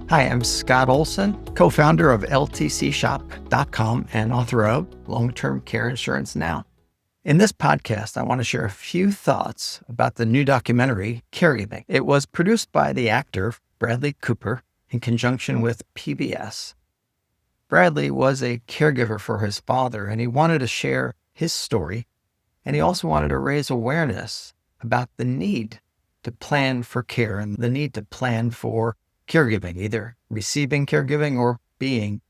Hi, I'm Scott Olson, co-founder of LTCshop.com and author of Long-Term Care Insurance Now. In this podcast, I want to share a few thoughts about the new documentary, Caregiving. It was produced by the actor Bradley Cooper in conjunction with PBS. Bradley was a caregiver for his father, and he wanted to share his story, and he also wanted to raise awareness about the need to plan for care and the need to plan for caregiving, either receiving caregiving or being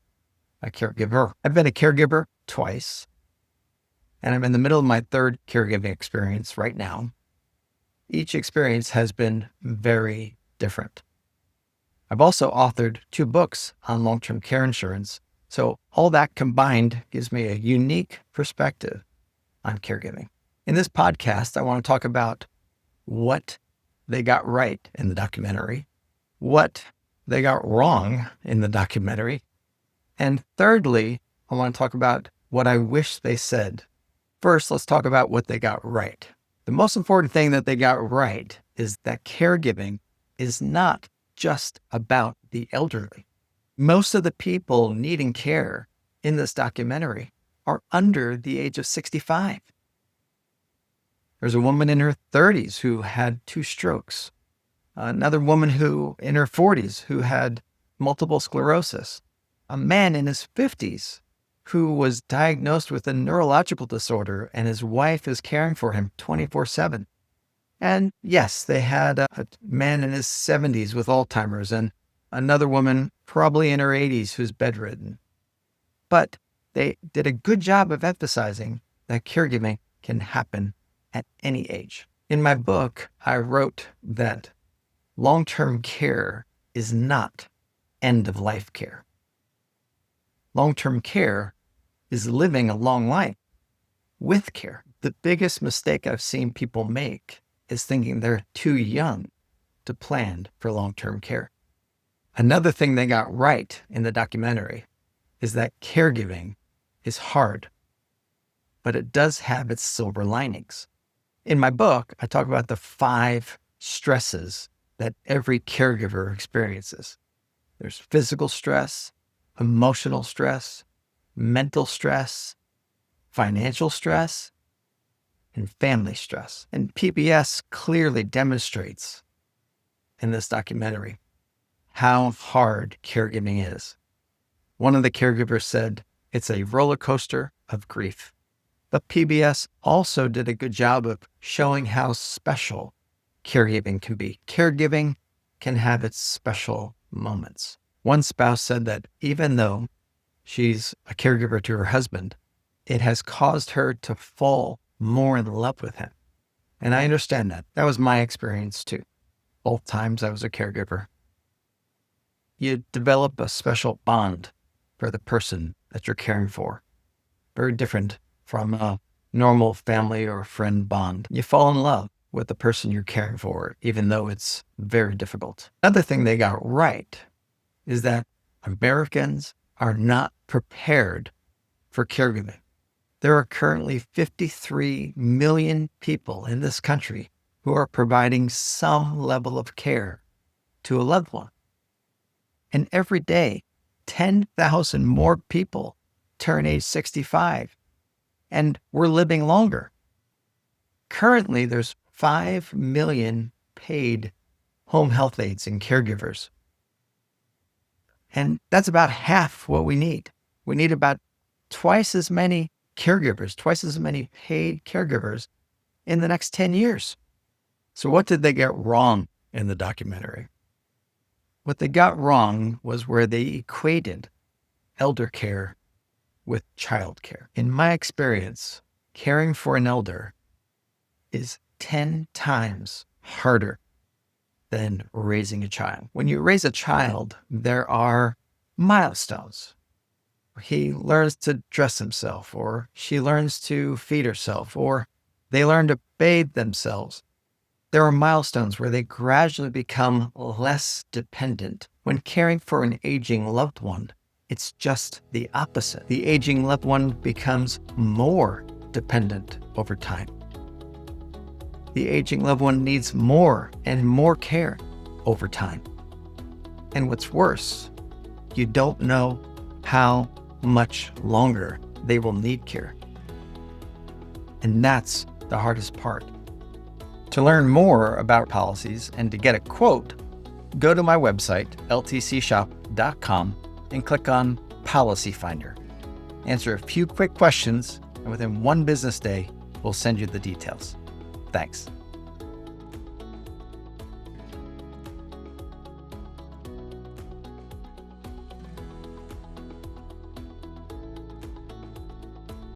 a caregiver. I've been a caregiver twice, and I'm in the middle of my third caregiving experience right now. Each experience has been very different. I've also authored 2 books on long-term care insurance, so all that combined gives me a unique perspective on caregiving. In this podcast, I want to talk about what they got right in the documentary, what they got wrong in the documentary, and thirdly, I want to talk about what I wish they said. First, let's talk about what they got right. The most important thing that they got right is that caregiving is not just about the elderly. Most of the people needing care in this documentary are under the age of 65. There's a woman in her 30s who had 2 strokes. Another woman who in her 40s who had multiple sclerosis. A man in his 50s who was diagnosed with a neurological disorder, and his wife is caring for him 24/7. And yes, they had a man in his 70s with Alzheimer's and another woman probably in her 80s who's bedridden. But they did a good job of emphasizing that caregiving can happen at any age. In my book, I wrote that long-term care is not end-of-life care. Long-term care is living a long life with care. The biggest mistake I've seen people make is thinking they're too young to plan for long-term care. Another thing they got right in the documentary is that caregiving is hard, but it does have its silver linings. In my book, I talk about the 5 stresses that every caregiver experiences. There's physical stress, emotional stress, mental stress, financial stress, and family stress. And PBS clearly demonstrates in this documentary how hard caregiving is. One of the caregivers said, "It's a roller coaster of grief." But PBS also did a good job of showing how special caregiving can be. Caregiving can have its special moments. One spouse said that even though she's a caregiver to her husband, it has caused her to fall more in love with him. And I understand that. That was my experience too. Both times I was a caregiver. You develop a special bond for the person that you're caring for. Very different from a normal family or friend bond. You fall in love with the person you're caring for, even though it's very difficult. Another thing they got right is that Americans are not prepared for caregiving. There are currently 53 million people in this country who are providing some level of care to a loved one. And every day, 10,000 more people turn age 65, and we're living longer. Currently, there's 5 million paid home health aides and caregivers. And that's about half what we need. We need about twice as many caregivers, twice as many paid caregivers in the next 10 years. So what did they get wrong in the documentary? What they got wrong was where they equated elder care with child care. In my experience, caring for an elder is 10 times harder than raising a child. When you raise a child, there are milestones. He learns to dress himself, or she learns to feed herself, or they learn to bathe themselves. There are milestones where they gradually become less dependent. When caring for an aging loved one, it's just the opposite. The aging loved one becomes more dependent over time. The aging loved one needs more and more care over time. And what's worse, you don't know how much longer they will need care. And that's the hardest part. To learn more about policies and to get a quote, go to my website, LTCshop.com, and click on Policy Finder. Answer a few quick questions, and within one business day, we'll send you the details. Thanks.